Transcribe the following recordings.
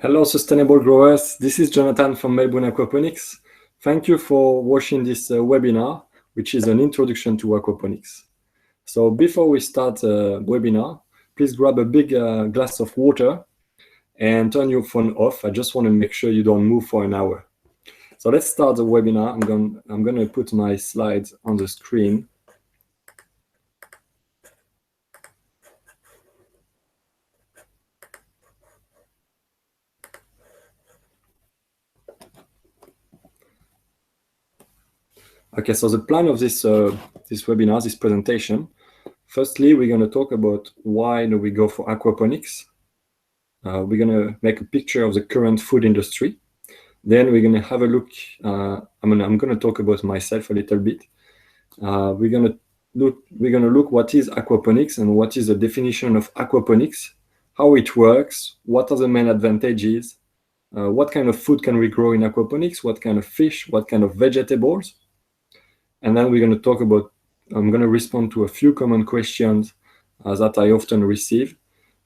Hello, sustainable growers. This is Jonathan from Melbourne Aquaponics. Thank you for watching this webinar, which is an introduction to aquaponics. So before we start the webinar, please grab a big glass of water and turn your phone off. I just want to make sure you don't move for an hour. So let's start the webinar. I'm going to put my slides on the screen. Okay, so the plan of this webinar, this presentation, firstly, we're going to talk about why do we go for aquaponics. We're going to make a picture of the current food industry. Then we're going to have a look. I'm going to talk about myself a little bit. We're going to look what is aquaponics and what is the definition of aquaponics, how it works, what are the main advantages, what kind of food can we grow in aquaponics, what kind of fish, what kind of vegetables. And then we're going to talk about, I'm going to respond to a few common questions that I often receive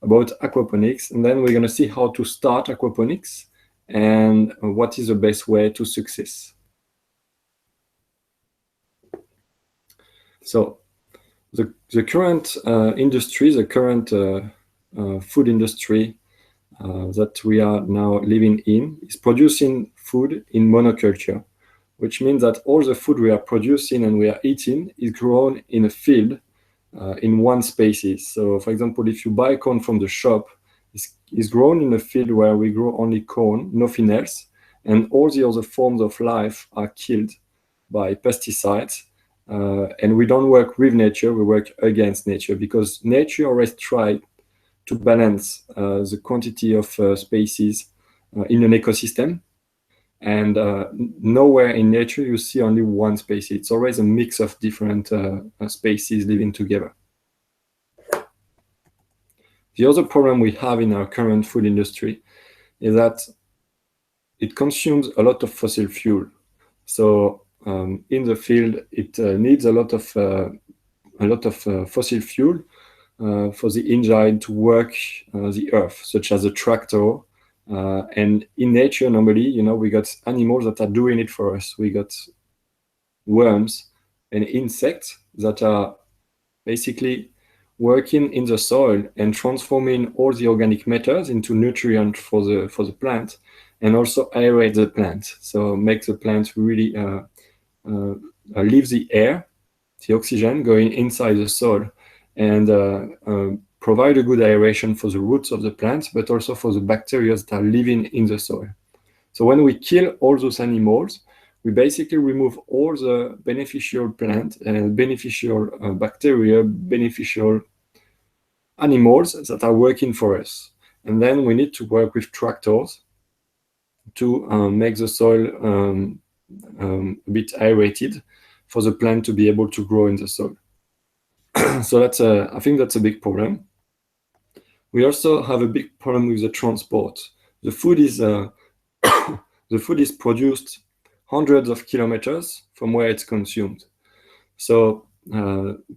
about aquaponics. And then we're going to see how to start aquaponics and what is the best way to success. So the current industry, the current food industry that we are now living in is producing food in monoculture, which means that all the food we are producing and we are eating is grown in a field in one species. So for example, if you buy corn from the shop, it's grown in a field where we grow only corn, nothing else, and all the other forms of life are killed by pesticides. And we don't work with nature, we work against nature, because nature always tries to balance the quantity of species in an ecosystem. And nowhere in nature you see only one species. It's always a mix of different species living together. The other problem we have in our current food industry is that it consumes a lot of fossil fuel. So in the field, it needs a lot of fossil fuel for the engine to work the earth, such as a tractor. And in nature, normally, we got animals that are doing it for us. We got worms and insects that are basically working in the soil and transforming all the organic matters into nutrients for the plant, and also aerate the plant. So make the plant really leave the air, the oxygen going inside the soil, and provide a good aeration for the roots of the plants, but also for the bacteria that are living in the soil. So when we kill all those animals, we basically remove all the beneficial plant and beneficial bacteria, beneficial animals that are working for us. And then we need to work with tractors to make the soil a bit aerated for the plant to be able to grow in the soil. So I think that's a big problem. We also have a big problem with the transport. The food is produced hundreds of kilometers from where it's consumed. So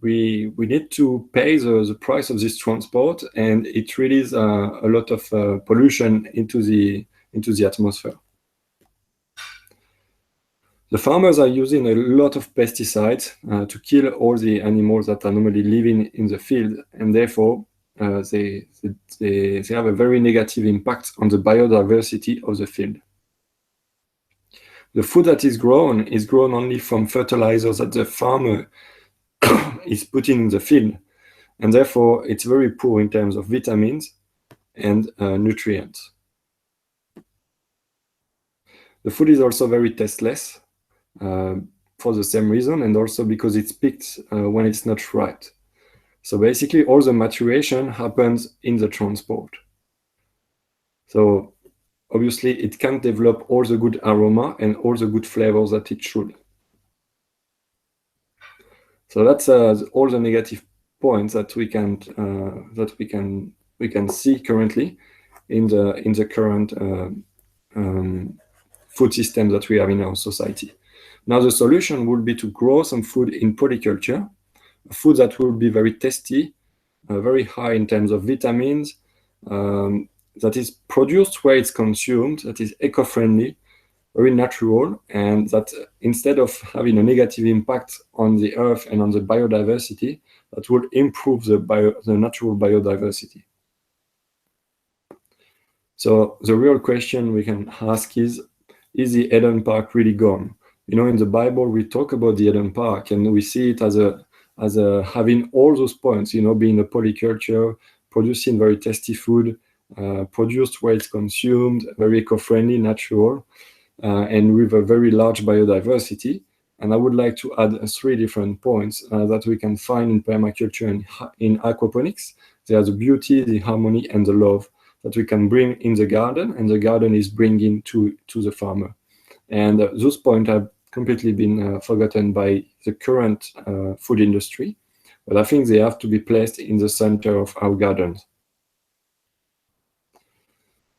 we need to pay the price of this transport, and it releases a lot of pollution into the atmosphere. The farmers are using a lot of pesticides to kill all the animals that are normally living in the field, and therefore they have a very negative impact on the biodiversity of the field. The food that is grown only from fertilizers that the farmer is putting in the field, and therefore it's very poor in terms of vitamins and nutrients. The food is also very tasteless for the same reason, and also because it's picked when it's not ripe. So basically all the maturation happens in the transport. So obviously it can't develop all the good aroma and all the good flavors that it should. So that's all the negative points that we can see currently in the current food system that we have in our society. Now the solution would be to grow some food in polyculture, a food that will be very tasty, very high in terms of vitamins, that is produced where it's consumed, that is eco-friendly, very natural, and that instead of having a negative impact on the earth and on the biodiversity, that will improve the natural biodiversity. So the real question we can ask is the Eden Park really gone? You know, in the Bible, we talk about the Eden Park, and we see it as having all those points, you know, being a polyculture, producing very tasty food, produced where it's consumed, very eco-friendly, natural, and with a very large biodiversity. And I would like to add three different points that we can find in permaculture and in aquaponics. There's the beauty, the harmony, and the love that we can bring in the garden, and the garden is bringing to the farmer. And those points have completely been forgotten by the current food industry, but I think they have to be placed in the center of our gardens.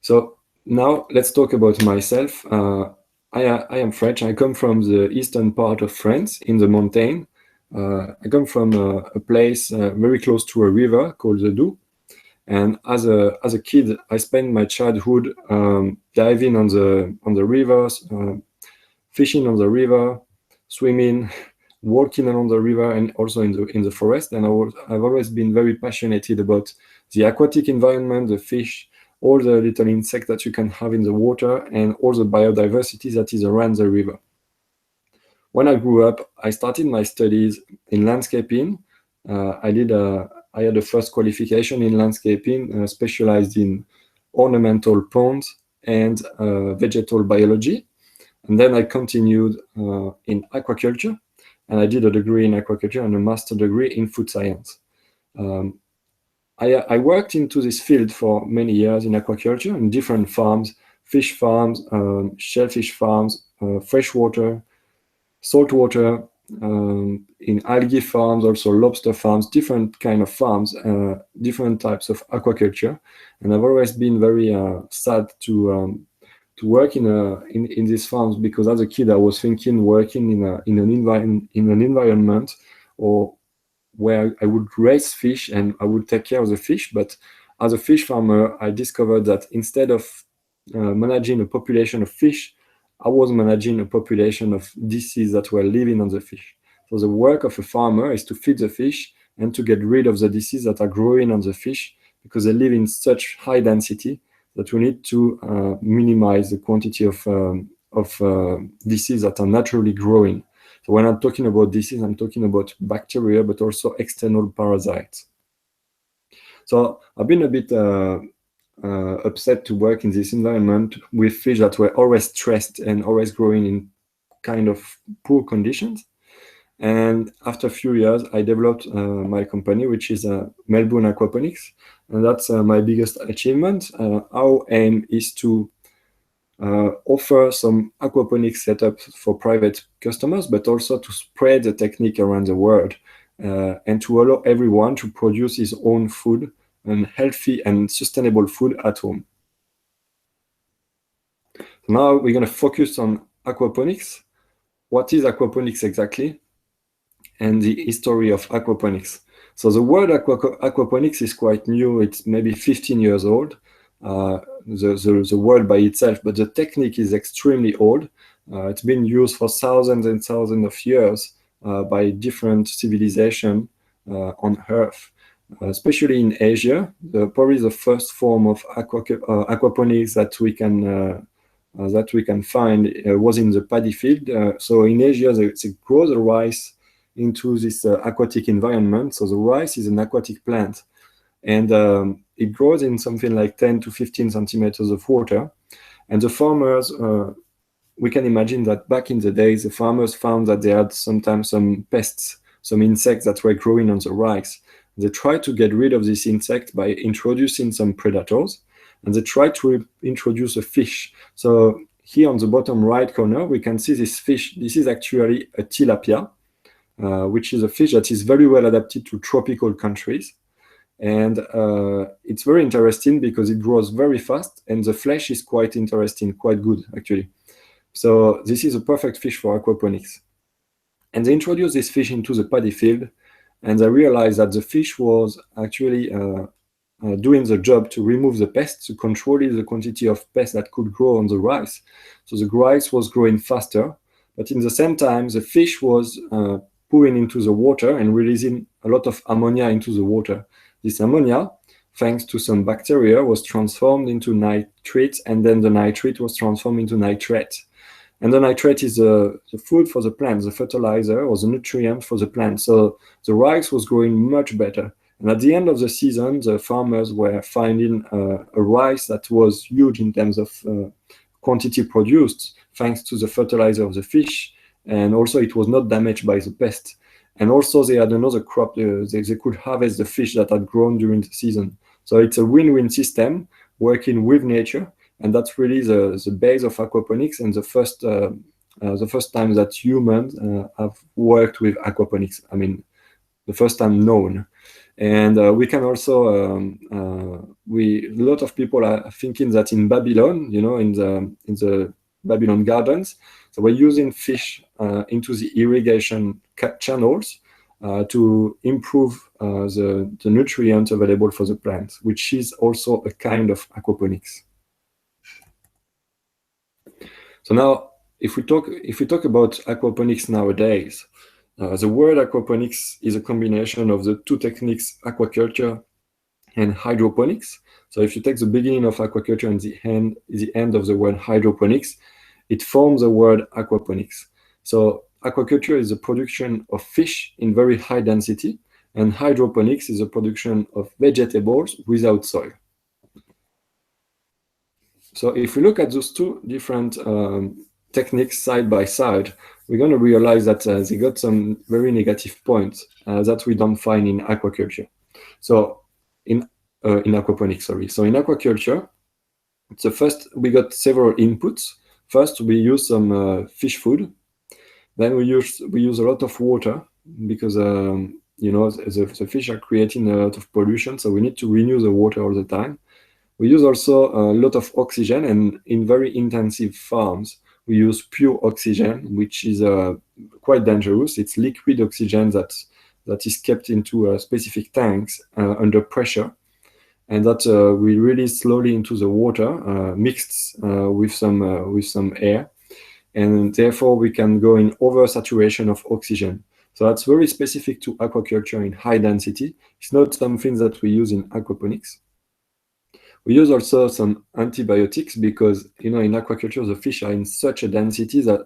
So now let's talk about myself. I am French. I come from the eastern part of France in the mountain. I come from a place very close to a river called the Doubs. And as a kid, I spent my childhood diving on the rivers, fishing on the river, swimming, walking along the river, and also in the forest. And I've always been very passionate about the aquatic environment, the fish, all the little insects that you can have in the water, and all the biodiversity that is around the river. When I grew up, I started my studies in landscaping. I had a first qualification in landscaping, specialized in ornamental ponds and vegetal biology. And then I continued in aquaculture, and I did a degree in aquaculture and a master degree in food science. I worked into this field for many years in aquaculture in different farms, fish farms, shellfish farms, freshwater, saltwater, in algae farms, also lobster farms, different kind of farms, different types of aquaculture. And I've always been very sad to work in these farms, because as a kid I was thinking working in an environment or where I would raise fish and I would take care of the fish. But as a fish farmer, I discovered that instead of managing a population of fish, I was managing a population of diseases that were living on the fish. So the work of a farmer is to feed the fish and to get rid of the diseases that are growing on the fish, because they live in such high density that we need to minimize the quantity of diseases that are naturally growing. So when I'm talking about disease, I'm talking about bacteria, but also external parasites. So I've been a bit upset to work in this environment with fish that were always stressed and always growing in kind of poor conditions. And after a few years, I developed my company, which is Melbourne Aquaponics, and that's my biggest achievement. Our aim is to offer some aquaponics setup for private customers, but also to spread the technique around the world and to allow everyone to produce his own food, and healthy and sustainable food at home. Now we're going to focus on aquaponics. What is aquaponics exactly? And the history of aquaponics. So the word aquaponics is quite new. It's maybe 15 years old, the word by itself, but the technique is extremely old. It's been used for thousands and thousands of years by different civilizations on Earth. Especially in Asia, probably the first form of aquaponics that we can find was in the paddy field. So in Asia, they grow the rice into this aquatic environment. So the rice is an aquatic plant, and it grows in something like 10 to 15 centimeters of water. And the farmers, we can imagine that back in the days, the farmers found that they had sometimes some pests, some insects that were growing on the rice. They tried to get rid of this insect by introducing some predators, and they tried to introduce a fish. So here on the bottom right corner, we can see this fish. This is actually a tilapia, which is a fish that is very well adapted to tropical countries. And it's very interesting because it grows very fast, and the flesh is quite interesting, quite good, actually. So this is a perfect fish for aquaponics. And they introduced this fish into the paddy field, and I realized that the fish was actually doing the job to remove the pests, to control the quantity of pests that could grow on the rice. So the rice was growing faster, but in the same time, the fish was pouring into the water and releasing a lot of ammonia into the water. This ammonia, thanks to some bacteria, was transformed into nitrate, and then the nitrate was transformed into nitrate. And the nitrate is the food for the plant, the fertilizer or the nutrient for the plant. So the rice was growing much better. And at the end of the season, the farmers were finding a rice that was huge in terms of quantity produced, thanks to the fertilizer of the fish. And also it was not damaged by the pest. And also they had another crop, they could harvest the fish that had grown during the season. So it's a win-win system working with nature. And that's really the base of aquaponics and the first time that humans have worked with aquaponics. I mean, the first time known. And we can also, a lot of people are thinking that in Babylon, in the Babylon gardens, so we're using fish into the irrigation channels to improve the nutrients available for the plants, which is also a kind of aquaponics. So now, if we talk about aquaponics nowadays, the word aquaponics is a combination of the two techniques, aquaculture and hydroponics. So if you take the beginning of aquaculture and the end of the word hydroponics, it forms the word aquaponics. So aquaculture is the production of fish in very high density, and hydroponics is the production of vegetables without soil. So if we look at those two different techniques side by side, we're going to realize that they got some very negative points that we don't find in aquaculture. So in aquaponics, sorry. So in aquaculture, we got several inputs. First, we use some fish food. Then we use a lot of water because the fish are creating a lot of pollution, so we need to renew the water all the time. We use also a lot of oxygen, and in very intensive farms, we use pure oxygen, which is quite dangerous. It's liquid oxygen that is kept into specific tanks under pressure, and that we release slowly into the water, mixed with some air, and therefore we can go in oversaturation of oxygen. So that's very specific to aquaculture in high density. It's not something that we use in aquaponics. We use also some antibiotics because, in aquaculture, the fish are in such a density that,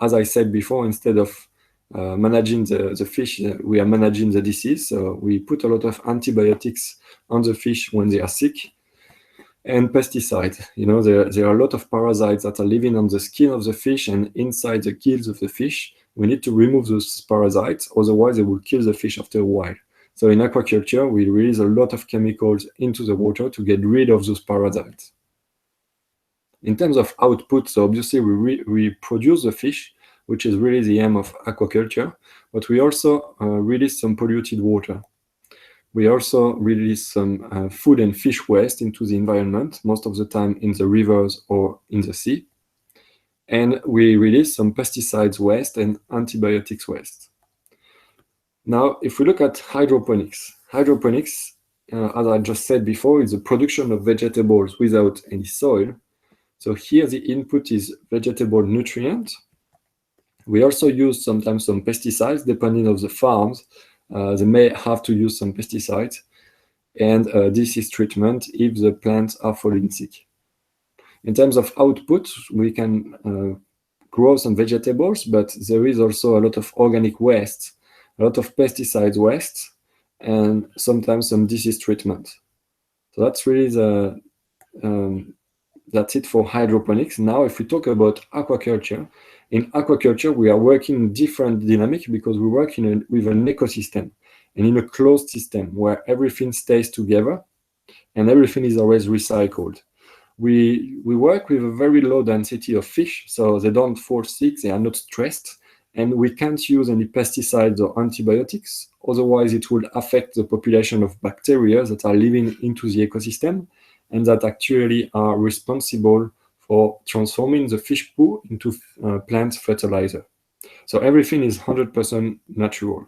as I said before, instead of managing the fish, we are managing the disease. So we put a lot of antibiotics on the fish when they are sick. And pesticides. There are a lot of parasites that are living on the skin of the fish and inside the gills of the fish. We need to remove those parasites, otherwise they will kill the fish after a while. So in aquaculture, we release a lot of chemicals into the water to get rid of those parasites. In terms of output, so obviously we produce the fish, which is really the aim of aquaculture, but we also release some polluted water. We also release some food and fish waste into the environment, most of the time in the rivers or in the sea. And we release some pesticides waste and antibiotics waste. Now, if we look at hydroponics, as I just said before, is the production of vegetables without any soil. So here the input is vegetable nutrient. We also use sometimes some pesticides, depending on the farms. They may have to use some pesticides. And this is treatment if the plants are falling sick. In terms of output, we can grow some vegetables, but there is also a lot of organic waste, a lot of pesticides waste, and sometimes some disease treatment. So that's really that's it for hydroponics. Now, if we talk about aquaculture, in aquaculture, we are working in different dynamic because we work with an ecosystem and in a closed system where everything stays together and everything is always recycled. We work with a very low density of fish, so they don't fall sick, they are not stressed, and we can't use any pesticides or antibiotics. Otherwise, it would affect the population of bacteria that are living into the ecosystem and that actually are responsible for transforming the fish poo into plant fertilizer. So everything is 100% natural.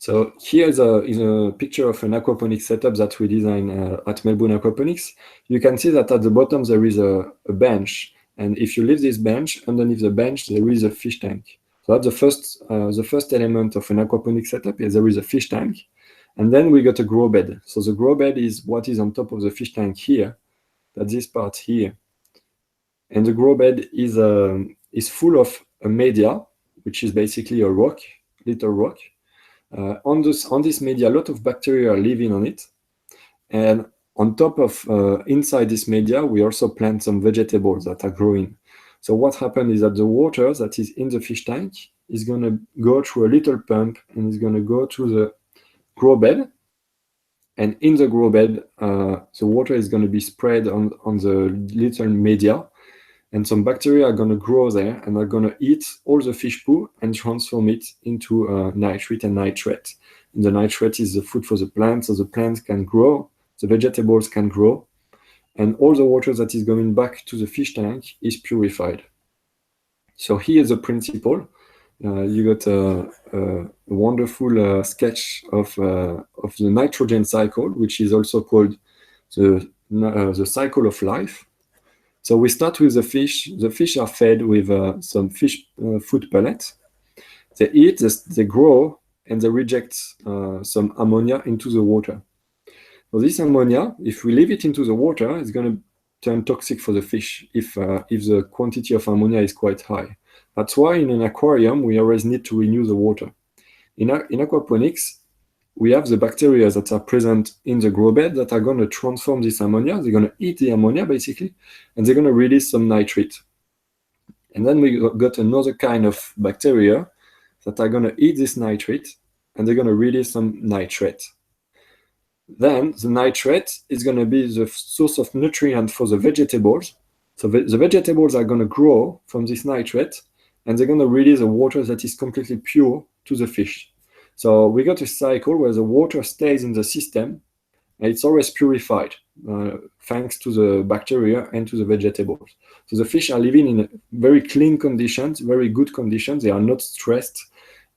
So here is a picture of an aquaponics setup that we designed at Melbourne Aquaponics. You can see that at the bottom there is a bench, and if you leave this bench, underneath the bench there is a fish tank. So that's the first element of an aquaponics setup. Is there is a fish tank, and then we got a grow bed. So the grow bed is what is on top of the fish tank here. That's this part here, and the grow bed is full of a media, which is basically a rock, little rock. On this media, a lot of bacteria are living on it. And on top of inside this media, we also plant some vegetables that are growing. So what happens is that the water that is in the fish tank is going to go through a little pump and is going to go to the grow bed. And in the grow bed, the water is going to be spread on the little media. And some bacteria are going to grow there and are going to eat all the fish poo and transform it into nitrate and nitrate. And the nitrate is the food for the plants, so the plants can grow, the vegetables can grow, and all the water that is going back to the fish tank is purified. So here's the principle. You got a wonderful sketch of the nitrogen cycle, which is also called the cycle of life. So we start with the fish. The fish are fed with some fish food pellets. They eat, they grow, and they reject some ammonia into the water. So this ammonia, if we leave it into the water, it's going to turn toxic for the fish if the quantity of ammonia is quite high. That's why in an aquarium, we always need to renew the water. In aquaponics, we have the bacteria that are present in the grow bed that are going to transform this ammonia. They're going to eat the ammonia, basically, and they're going to release some nitrate. And then we got another kind of bacteria that are going to eat this nitrate, and they're going to release some nitrate. Then the nitrate is going to be the source of nutrient for the vegetables. So the vegetables are going to grow from this nitrate, and they're going to release a water that is completely pure to the fish. So we got a cycle where the water stays in the system, and it's always purified thanks to the bacteria and to the vegetables. So the fish are living in very clean conditions, very good conditions. They are not stressed,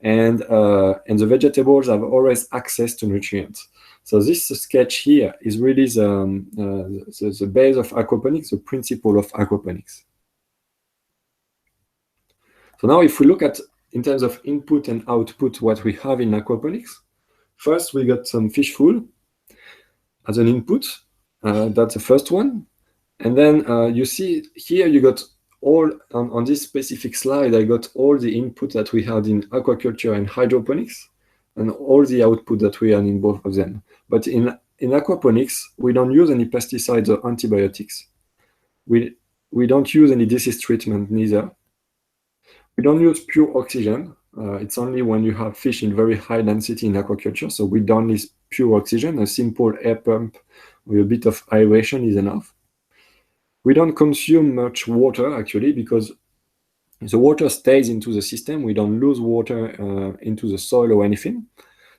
and the vegetables have always access to nutrients. So this sketch here is really the base of aquaponics, the principle of aquaponics. So now if we look at, in terms of input and output, what we have in aquaponics, first we got some fish food as an input. That's the first one. And then you see here you got all, on this specific slide, I got all the input that we had in aquaculture and hydroponics, and all the output that we had in both of them. But in aquaponics, we don't use any pesticides or antibiotics. We don't use any disease treatment neither. We don't use pure oxygen. It's only when you have fish in very high density in aquaculture. So we don't use pure oxygen. A simple air pump with a bit of aeration is enough. We don't consume much water, actually, because the water stays into the system. We don't lose water into the soil or anything.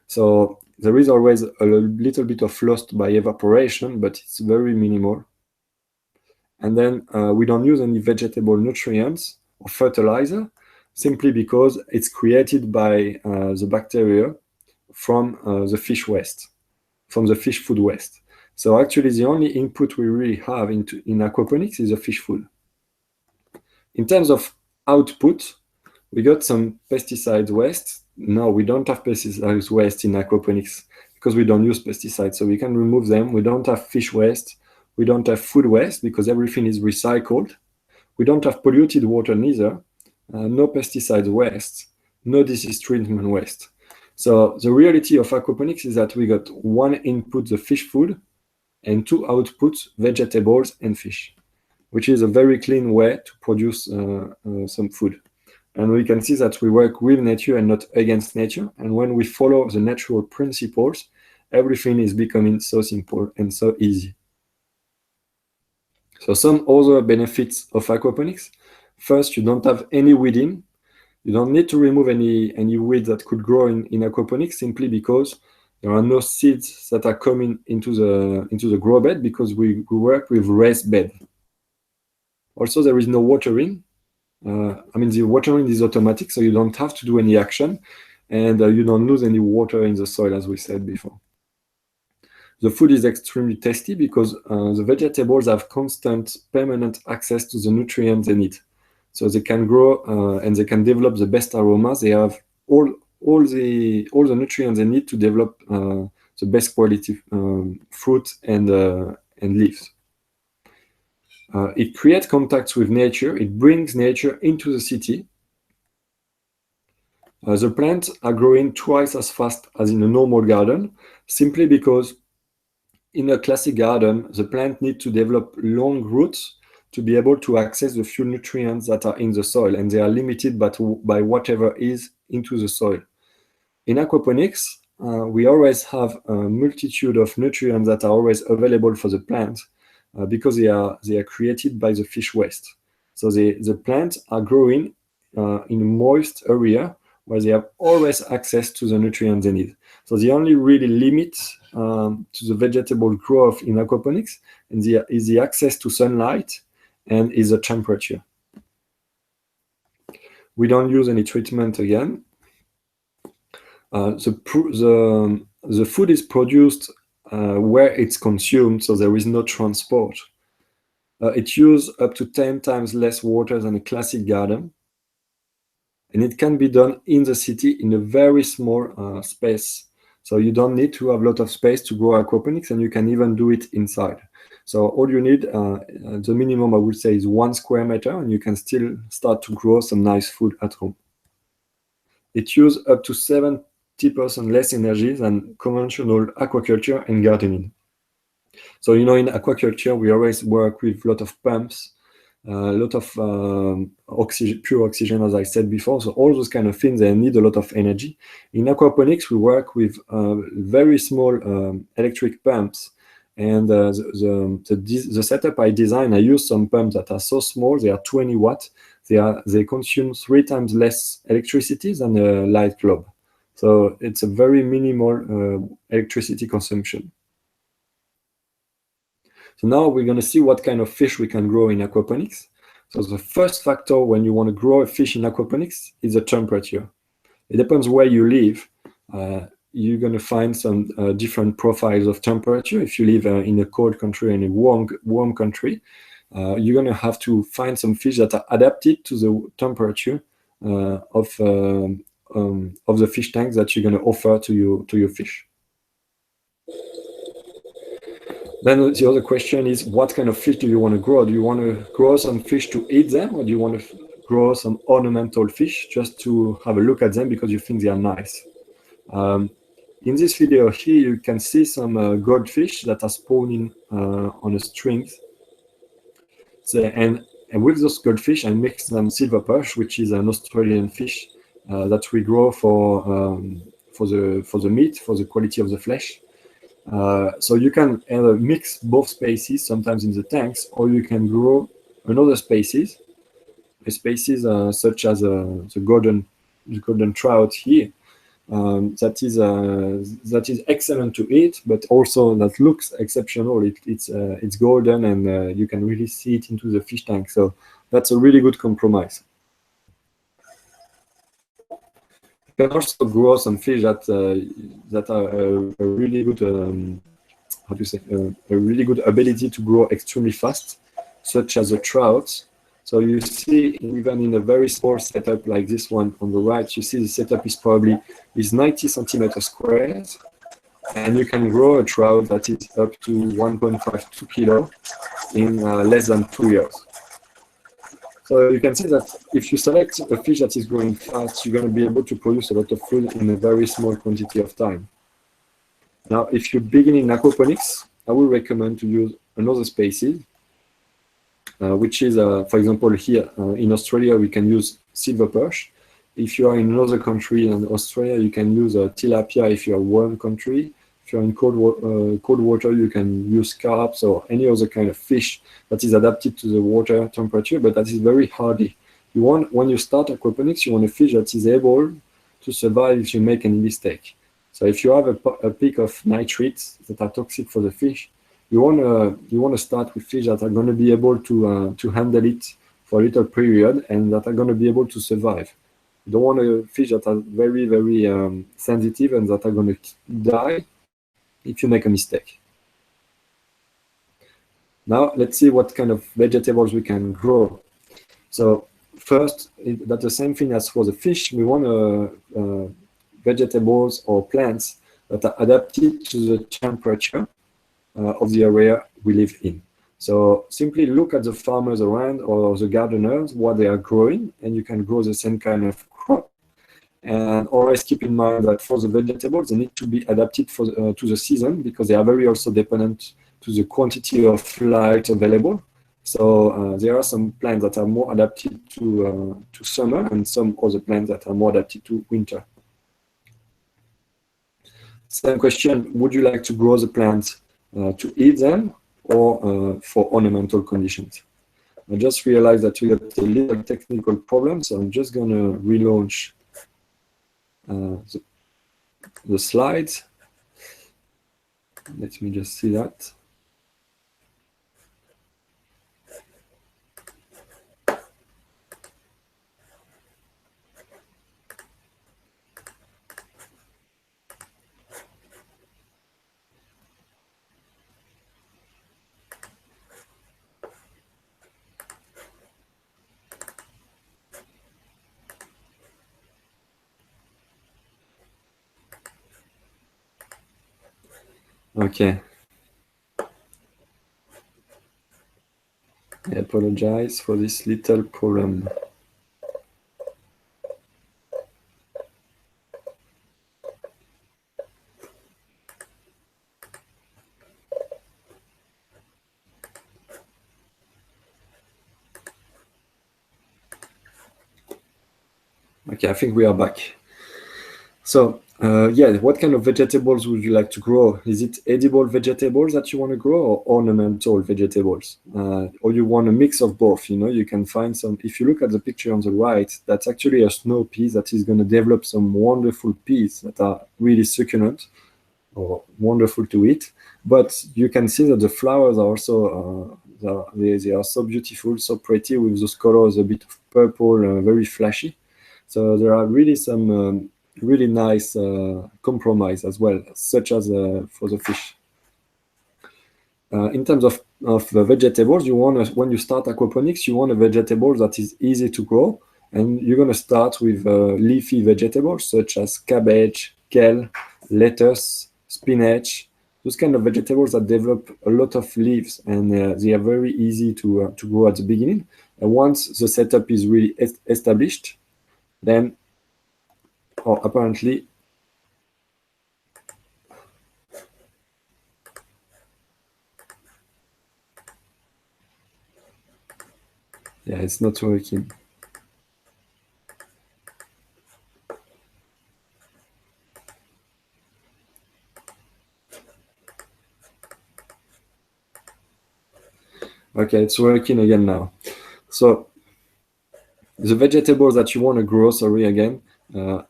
So there is always a little bit of loss by evaporation, but it's very minimal. And then we don't use any vegetable nutrients or fertilizer, simply because it's created by the bacteria from the fish waste, from the fish food waste. So actually the only input we really have in aquaponics is the fish food. In terms of output, we got some pesticides waste. No, we don't have pesticides waste in aquaponics because we don't use pesticides, so we can remove them. We don't have fish waste. We don't have food waste because everything is recycled. We don't have polluted water neither. No pesticide waste, no disease treatment waste. So the reality of aquaponics is that we got one input, the fish food, and two outputs, vegetables and fish, which is a very clean way to produce some food. And we can see that we work with nature and not against nature. And when we follow the natural principles, everything is becoming so simple and so easy. So some other benefits of aquaponics. First, you don't have any weeding. You don't need to remove any weeds that could grow in aquaponics, simply because there are no seeds that are coming into the grow bed, because we work with raised bed. Also, there is no watering. The watering is automatic, so you don't have to do any action. and you don't lose any water in the soil, as we said before. The food is extremely tasty because the vegetables have constant, permanent access to the nutrients they need. So they can grow and they can develop the best aromas. They have all the nutrients they need to develop the best quality fruit and leaves. It creates contacts with nature. It brings nature into the city. The plants are growing twice as fast as in a normal garden, simply because in a classic garden, the plant needs to develop long roots to be able to access the few nutrients that are in the soil, and they are limited by whatever is into the soil. In aquaponics, we always have a multitude of nutrients that are always available for the plant because they are created by the fish waste. So the plants are growing in a moist area where they have always access to the nutrients they need. So the only really limit to the vegetable growth in aquaponics is the access to sunlight and is the temperature. We don't use any treatment again. The food is produced where it's consumed, so there is no transport. It uses up to 10 times less water than a classic garden. And it can be done in the city in a very small space. So you don't need to have a lot of space to grow aquaponics, and you can even do it inside. So all you need, the minimum I would say, is 1 square meter, and you can still start to grow some nice food at home. It uses up to 70% less energy than conventional aquaculture and gardening. So, in aquaculture, we always work with a lot of pumps, a lot of pure oxygen, as I said before. So all those kind of things, they need a lot of energy. In aquaponics, we work with very small electric pumps. And the setup I designed, I use some pumps that are so small, they are 20 watts. They consume 3 times less electricity than a light bulb. So it's a very minimal electricity consumption. So now we're going to see what kind of fish we can grow in aquaponics. So the first factor when you want to grow a fish in aquaponics is the temperature. It depends where you live. You're going to find some different profiles of temperature. If you live in a cold country and a warm country, you're going to have to find some fish that are adapted to the temperature of the fish tanks that you're going to offer to your fish. Then the other question is, what kind of fish do you want to grow? Do you want to grow some fish to eat them, or do you want to grow some ornamental fish just to have a look at them because you think they are nice? In this video here, you can see some goldfish that are spawning on a string. So, and with those goldfish, I mix them silver perch, which is an Australian fish that we grow for the meat, for the quality of the flesh. So you can either mix both species, sometimes in the tanks, or you can grow another species, such as the golden trout here. That is excellent to eat, but also that looks exceptional. It's golden, and you can really see it into the fish tank. So that's a really good compromise. You can also grow some fish that are a really good a really good ability to grow extremely fast, such as the trout. So you see, even in a very small setup like this one on the right, you see the setup is 90 centimeters squares, and you can grow a trout that is up to 1.52 kilo in less than 2 years. So you can see that if you select a fish that is growing fast, you're going to be able to produce a lot of food in a very small quantity of time. Now, if you begin in aquaponics, I would recommend to use another species, which is, for example, here in Australia, we can use silver perch. If you are in another country in Australia, you can use tilapia if you're a warm country. If you're in cold water, you can use carps or any other kind of fish that is adapted to the water temperature, but that is very hardy. When you start aquaponics, you want a fish that is able to survive if you make any mistake. So if you have a peak of nitrates that are toxic for the fish, you want to start with fish that are going to be able to handle it for a little period and that are going to be able to survive. You don't want fish that are very, very sensitive and that are going to die if you make a mistake. Now, let's see what kind of vegetables we can grow. So first, that's the same thing as for the fish. We want vegetables or plants that are adapted to the temperature of the area we live in. So simply look at the farmers around or the gardeners, what they are growing, and you can grow the same kind of crop. And always keep in mind that for the vegetables, they need to be adapted to the season, because they are very also dependent to the quantity of light available. So there are some plants that are more adapted to summer, and some other plants that are more adapted to winter. Same question, would you like to grow the plants to eat them or for ornamental conditions? I just realized that we got a little technical problem, so I'm just going to relaunch the slides. Let me just see that. Okay. I apologize for this little problem. Okay, I think we are back. So yeah, what kind of vegetables would you like to grow? Is it edible vegetables that you want to grow, or ornamental vegetables? Or you want a mix of both? You know, you can find some, if you look at the picture on the right, that's actually a snow pea that is going to develop some wonderful peas that are really succulent or wonderful to eat. But you can see that the flowers are also, they are so beautiful, so pretty, with those colors, a bit of purple, very flashy. So there are really some really nice compromise as well, such as for the fish. In terms of the vegetables, you want when you start aquaponics, you want a vegetable that is easy to grow, and you're going to start with leafy vegetables such as cabbage, kale, lettuce, spinach. Those kind of vegetables that develop a lot of leaves, and they are very easy to grow at the beginning. And once the setup is really established, then apparently, yeah, it's not working. Okay, it's working again now. So the vegetables that you want to grow,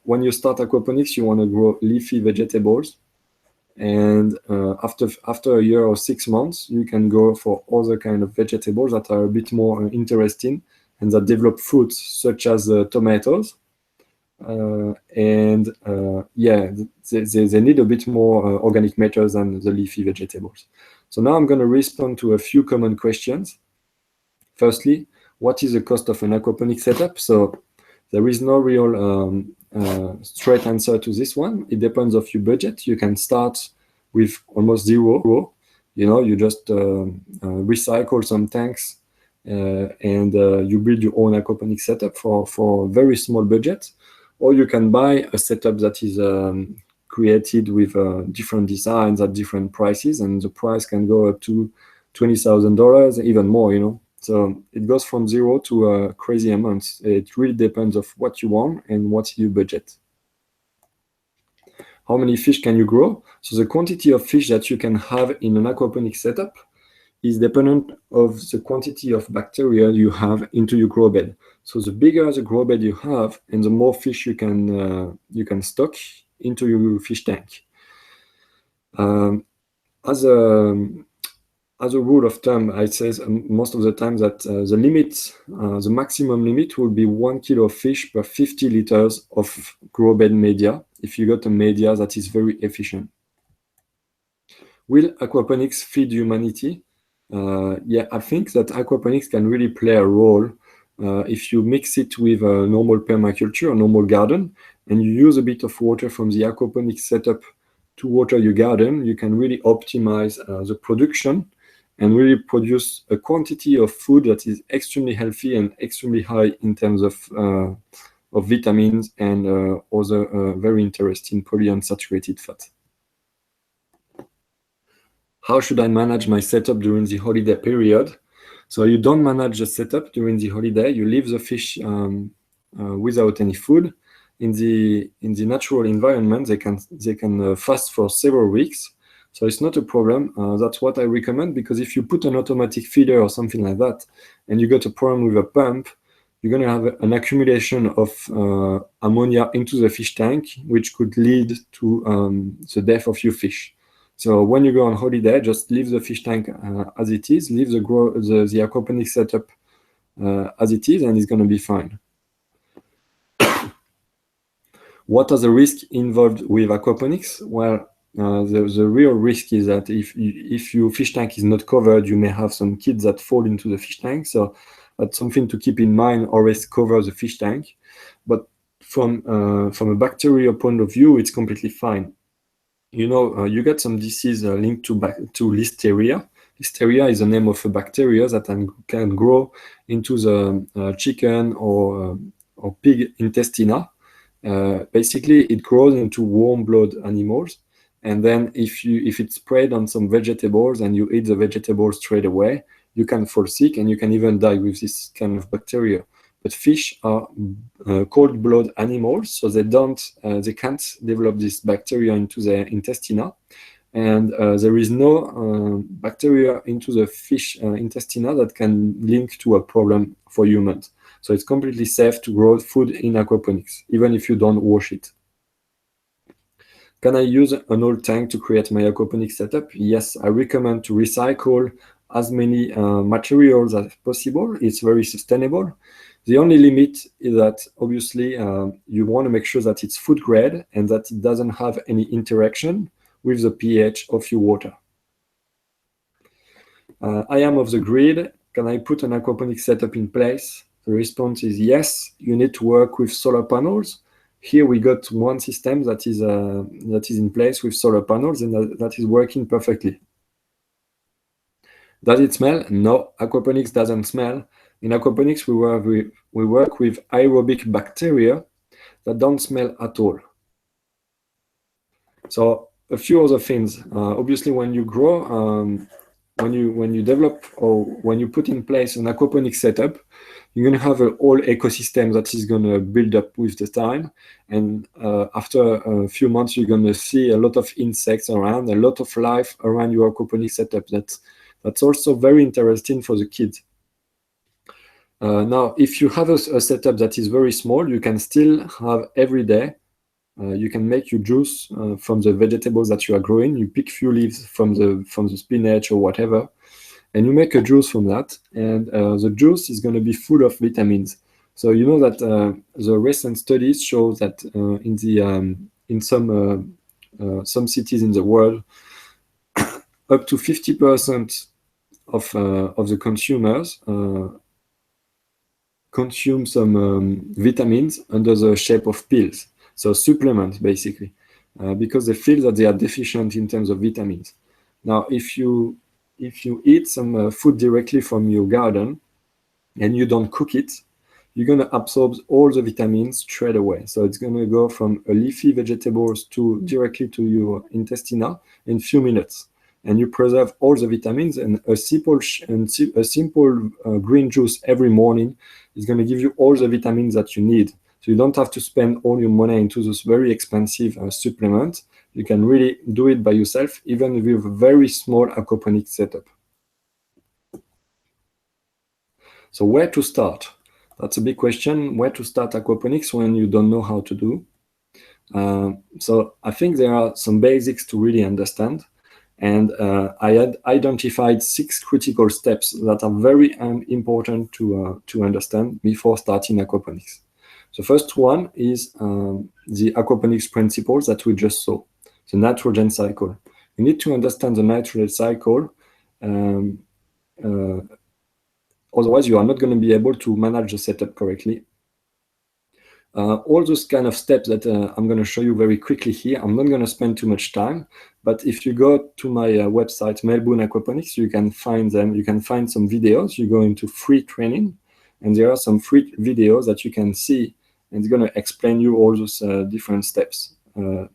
when you start aquaponics, you want to grow leafy vegetables. And after a year or 6 months, you can go for other kind of vegetables that are a bit more interesting and that develop fruits, such as tomatoes. Yeah, they need a bit more organic matter than the leafy vegetables. So now I'm going to respond to a few common questions. Firstly, what is the cost of an aquaponic setup? So there is no real straight answer to this one. It depends of your budget. You can start with almost zero. You know, you just recycle some tanks and you build your own aquaponic setup for a very small budget. Or you can buy a setup that is created with different designs at different prices, and the price can go up to $20,000, even more, you know. So it goes from zero to crazy amounts. It really depends of what you want and what's your budget. How many fish can you grow? So the quantity of fish that you can have in an aquaponic setup is dependent of the quantity of bacteria you have into your grow bed. So the bigger the grow bed you have, and the more fish you can stock into your fish tank. As a as a rule of thumb, I say most of the time that the limit, the maximum limit will be 1 kilo of fish per 50 liters of grow bed media if you got a media that is very efficient. Will aquaponics feed humanity? Yeah, I think that aquaponics can really play a role if you mix it with a normal permaculture, a normal garden, and you use a bit of water from the aquaponics setup to water your garden. You can really optimize the production and really produce a quantity of food that is extremely healthy and extremely high in terms of vitamins and other very interesting polyunsaturated fats. How should I manage my setup during the holiday period? So you don't manage the setup during the holiday. You leave the fish without any food. In the natural environment, they can fast for several weeks. So it's not a problem. That's what I recommend, because if you put an automatic feeder or something like that, and you got a problem with a pump, you're going to have an accumulation of ammonia into the fish tank, which could lead to the death of your fish. So when you go on holiday, just leave the fish tank as it is, leave the aquaponics setup as it is, and it's going to be fine. What are the risks involved with aquaponics? Well, the real risk is that if your fish tank is not covered, you may have some kids that fall into the fish tank. So that's something to keep in mind. Always cover the fish tank. But from a bacterial point of view, it's completely fine. You know, you get some disease linked to listeria. Listeria is the name of a bacteria that can grow into the chicken or pig intestina. Basically, it grows into warm blood animals, and then if it's spread on some vegetables and you eat the vegetables straight away, you can fall sick and you can even die with this kind of bacteria. But fish are cold blood animals, so they can't develop this bacteria into their intestina, and there is no bacteria into the fish intestina that can link to a problem for humans. So it's completely safe to grow food in aquaponics, even if you don't wash it. Can I use an old tank to create my aquaponics setup? Yes, I recommend to recycle as many materials as possible. It's very sustainable. The only limit is that obviously you want to make sure that it's food grade and that it doesn't have any interaction with the pH of your water. I am off the grid. Can I put an aquaponics setup in place? The response is yes. You need to work with solar panels. Here we got one system that is in place with solar panels, and that is working perfectly. Does it smell? No, aquaponics doesn't smell. In aquaponics, we work with aerobic bacteria that don't smell at all. So a few other things. Obviously, when you grow, when you develop or when you put in place an aquaponics setup, you're going to have a whole ecosystem that is going to build up with the time. And after a few months, you're going to see a lot of insects around, a lot of life around your aquaponics setup. That's also very interesting for the kids. Now, if you have a setup that is very small, you can still have every day. You can make your juice from the vegetables that you are growing. You pick few leaves from the spinach or whatever, and you make a juice from that. And the juice is going to be full of vitamins. So you know that the recent studies show that in some cities in the world, up to 50% of the consumers consume some vitamins under the shape of pills. So supplements, basically, because they feel that they are deficient in terms of vitamins. Now, if you eat some food directly from your garden and you don't cook it, you're going to absorb all the vitamins straight away. So it's going to go from a leafy vegetables directly to your intestina in a few minutes. And you preserve all the vitamins, and a simple green juice every morning is going to give you all the vitamins that you need. So you don't have to spend all your money into this very expensive supplement. You can really do it by yourself, even with a very small aquaponics setup. So where to start? That's a big question. Where to start aquaponics when you don't know how to do? So I think there are some basics to really understand. And I had identified 6 critical steps that are very important to understand before starting aquaponics. The first one is the aquaponics principles that we just saw, the nitrogen cycle. You need to understand the nitrogen cycle, otherwise you are not going to be able to manage the setup correctly. All those kind of steps that I'm going to show you very quickly here. I'm not going to spend too much time, but if you go to my website, Melbourne Aquaponics, you can find them. You can find some videos. You go into free training, and there are some free videos that you can see, and it's going to explain you all those different steps in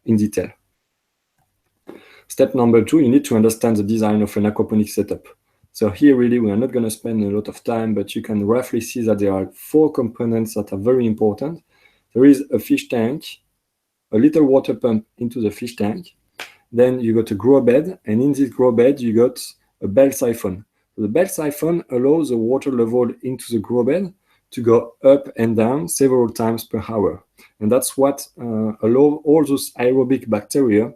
detail. Step number 2, you need to understand the design of an aquaponics setup. So here really we are not going to spend a lot of time, but you can roughly see that there are 4 components that are very important. There is a fish tank, a little water pump into the fish tank. Then you got a grow bed, and in this grow bed you got a bell siphon. So the bell siphon allows the water level into the grow bed to go up and down several times per hour. And that's what allows all those aerobic bacteria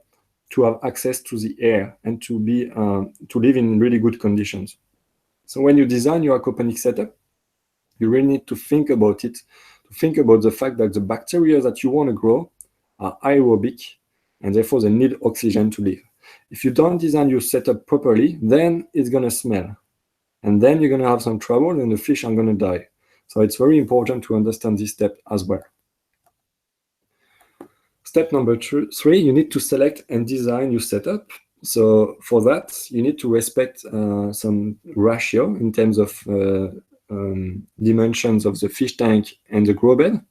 to have access to the air and to live in really good conditions. So when you design your aquaponics setup, you really need to think about it, to think about the fact that the bacteria that you want to grow are aerobic, and therefore they need oxygen to live. If you don't design your setup properly, then it's going to smell. And then you're going to have some trouble and the fish are going to die. So it's very important to understand this step as well. Step number 3, you need to select and design your setup. So for that, you need to respect some ratio in terms of dimensions of the fish tank and the grow bed.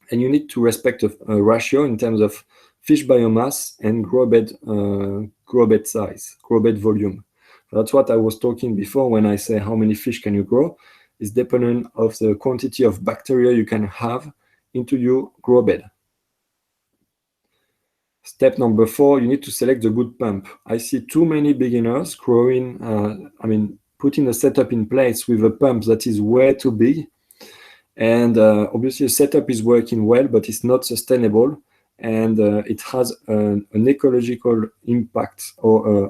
And you need to respect a ratio in terms of fish biomass and grow bed size, grow bed volume. That's what I was talking before when I say how many fish can you grow. It's dependent of the quantity of bacteria you can have into your grow bed. Step number 4, you need to select the good pump. I see too many beginners putting a setup in place with a pump that is way too big. And obviously, the setup is working well, but it's not sustainable. And it has an ecological impact, or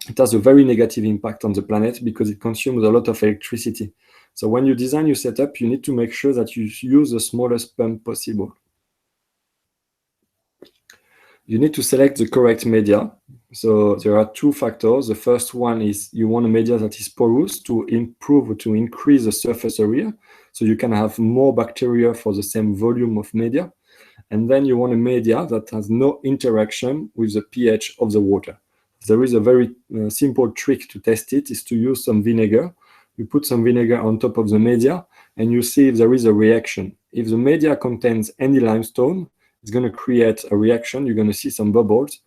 it has a very negative impact on the planet because it consumes a lot of electricity. So when you design your setup, you need to make sure that you use the smallest pump possible. You need to select the correct media. So there are 2 factors. The first one is you want a media that is porous to increase the surface area, so you can have more bacteria for the same volume of media. And then you want a media that has no interaction with the pH of the water. There is a very simple trick to test it, is to use some vinegar. You put some vinegar on top of the media, and you see if there is a reaction. If the media contains any limestone, it's going to create a reaction. You're going to see some bubbles.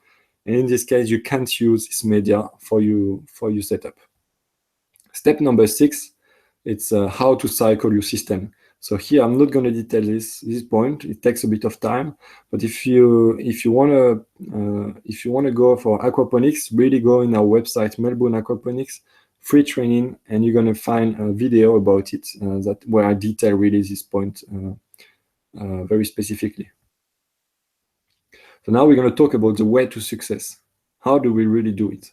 And in this case, you can't use this media for your setup. Step number 6, it's how to cycle your system. So here, I'm not going to detail this point. It takes a bit of time. But if you want to go for aquaponics, really go in our website, Melbourne Aquaponics, free training, and you're going to find a video about it where I detail really this point very specifically. So now we're going to talk about the way to success. How do we really do it?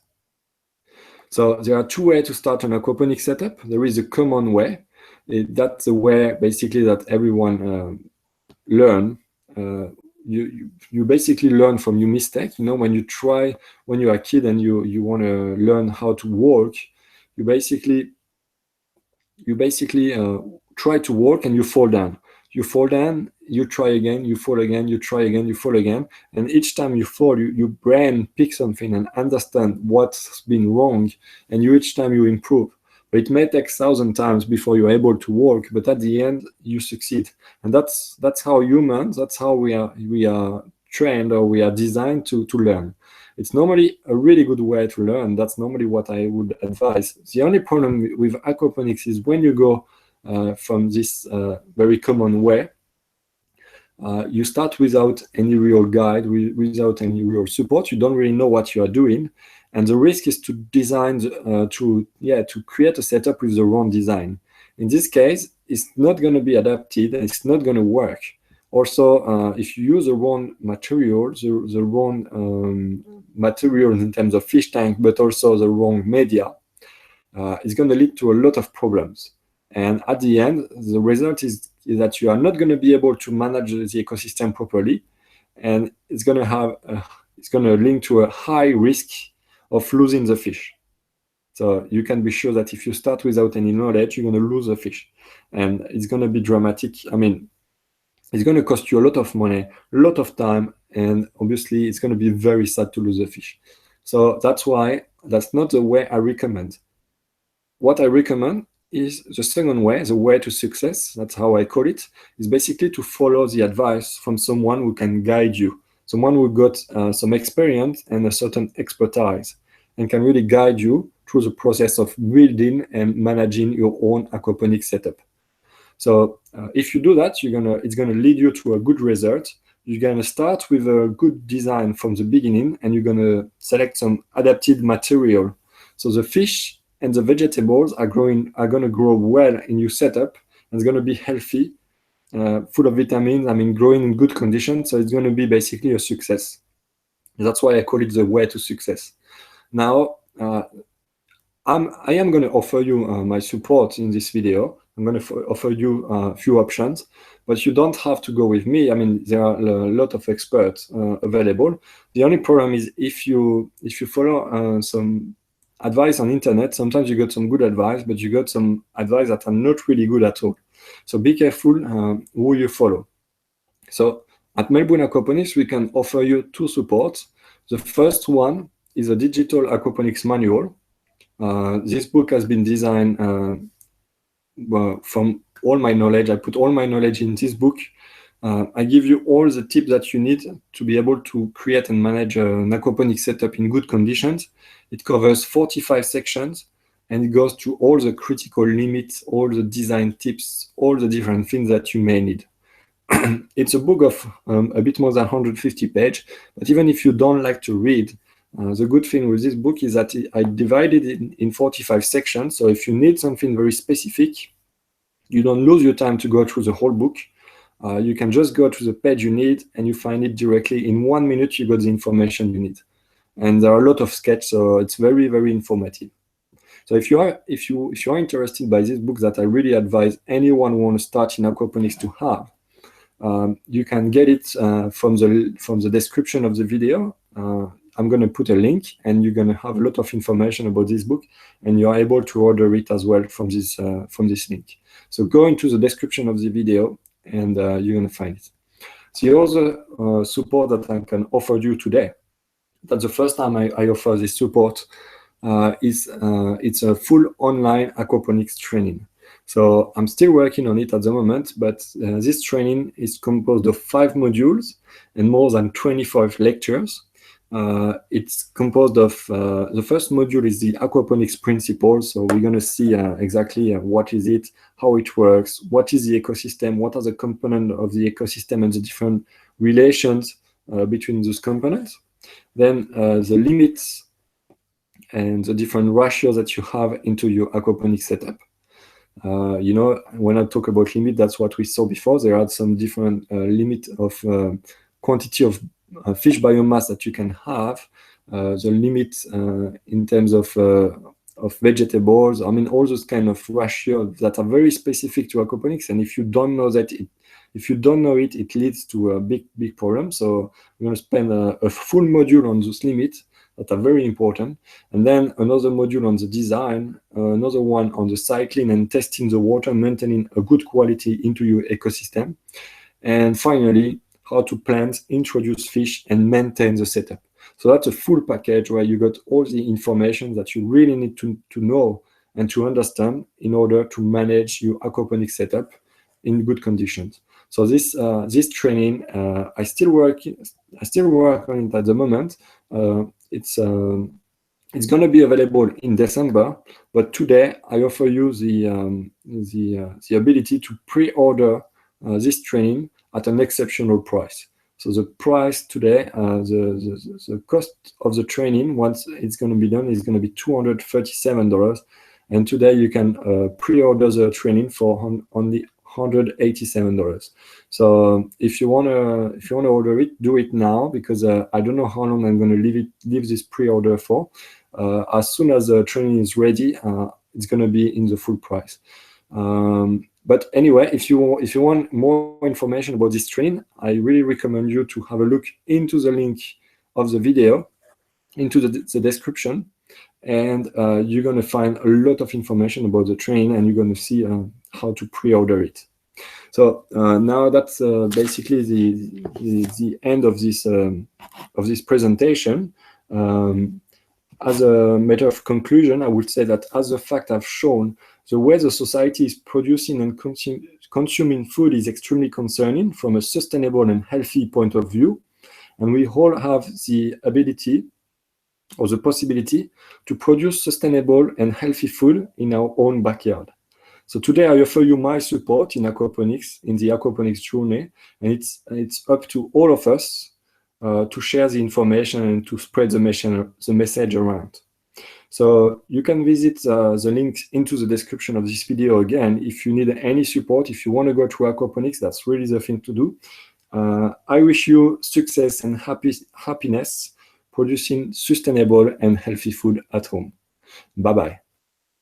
So there are 2 ways to start an aquaponics setup. There is a common way. That's the way basically that everyone learn. You basically learn from your mistake. When you are a kid and you want to learn how to walk, you basically try to walk and you fall down. You fall down, you try again, you fall again, you try again, you fall again. And each time you fall, your brain picks something and understand what's been wrong. And each time you improve. But it may take 1,000 times before you're able to walk, but at the end, you succeed. And that's how humans, that's how we are trained, or we are designed to learn. It's normally a really good way to learn. That's normally what I would advise. The only problem with aquaponics is when you go from this very common way, you start without any real guide, without any real support. You don't really know what you are doing, and the risk is to design to create a setup with the wrong design. In this case, it's not going to be adapted and it's not going to work. Also, if you use the wrong materials, the wrong materials in terms of fish tank, but also the wrong media, it's going to lead to a lot of problems. And at the end, the result is that you are not going to be able to manage the ecosystem properly, and it's going to link to a high risk of losing the fish. So you can be sure that if you start without any knowledge, you're going to lose the fish, and it's going to be dramatic. I mean, it's going to cost you a lot of money, a lot of time, and obviously it's going to be very sad to lose the fish. So that's why that's not the way I recommend. What I recommend is the second way, the way to success, that's how I call it, is basically to follow the advice from someone who can guide you, someone who got some experience and a certain expertise, and can really guide you through the process of building and managing your own aquaponics setup. So if you do that, it's gonna lead you to a good result. You're gonna start with a good design from the beginning, and you're gonna select some adapted material. So the fish and the vegetables are gonna grow well in your setup, and it's gonna be healthy, full of vitamins. I mean, growing in good conditions. So it's gonna be basically a success. That's why I call it the way to success. Now, I am going to offer you my support in this video. I'm going to offer you a few options, but you don't have to go with me. I mean, there are a lot of experts available. The only problem is if you follow some advice on internet, sometimes you get some good advice, but you got some advice that are not really good at all. So be careful who you follow. So at Melbourne Aquaponics, we can offer you two supports. The first one is a digital aquaponics manual. This book has been designed from all my knowledge. I put all my knowledge in this book. I give you all the tips that you need to be able to create and manage an aquaponics setup in good conditions. It covers 45 sections, and it goes through all the critical limits, all the design tips, all the different things that you may need. It's a book of a bit more than 150 pages, but even if you don't like to read, the good thing with this book is that I divided it in 45 sections. So if you need something very specific, you don't lose your time to go through the whole book. You can just go to the page you need, and you find it directly. In 1 minute, you got the information you need. And there are a lot of sketches, so it's very, very informative. So if you are interested by this book that I really advise anyone who wants to start in aquaponics to have, you can get it from the description of the video. I'm going to put a link, and you're going to have a lot of information about this book, and you're able to order it as well from this link. So go into the description of the video, and you're going to find it. The other support that I can offer you today, that's the first time I offer this support, it's a full online aquaponics training. So I'm still working on it at the moment, but this training is composed of 5 modules and more than 25 lectures. It's composed of, the first module is the aquaponics principles. So we're going to see exactly what is it, how it works, what is the ecosystem, what are the components of the ecosystem and the different relations between those components. Then the limits and the different ratios that you have into your aquaponics setup. When I talk about limit, that's what we saw before. There are some different limit of quantity of fish biomass that you can have, the limit in terms of vegetables. I mean, all those kind of ratios that are very specific to aquaponics. And if you don't know that, it leads to a big problem. So we're going to spend a full module on those limits that are very important, and then another module on the design, another one on the cycling and testing the water, maintaining a good quality into your ecosystem, and finally, how to plant, introduce fish, and maintain the setup. So that's a full package where you got all the information that you really need to know and to understand in order to manage your aquaponics setup in good conditions. So this training, I still work on it at the moment. It's going to be available in December, but today I offer you the ability to pre-order this training at an exceptional price. So the price today, the cost of the training once it's going to be done is going to be $237, and today you can pre-order the training for only $187. So if you wanna order it, do it now, because I don't know how long I'm gonna leave this pre-order for. As soon as the training is ready, it's gonna be in the full price. But anyway, if you want more information about this training, I really recommend you to have a look into the link of the video, into the description, and you're going to find a lot of information about the train, and you're going to see how to pre-order it. So now that's basically the end of this presentation. As a matter of conclusion, I would say that, as the fact I've shown, the way the society is producing and consuming food is extremely concerning from a sustainable and healthy point of view. And we all have the ability or the possibility to produce sustainable and healthy food in our own backyard. So today I offer you my support in aquaponics, in the aquaponics journey, and it's up to all of us to share the information and to spread the message around. So you can visit the link into the description of this video again if you need any support. If you want to go to aquaponics, that's really the thing to do. I wish you success and happiness producing sustainable and healthy food at home. Bye-bye.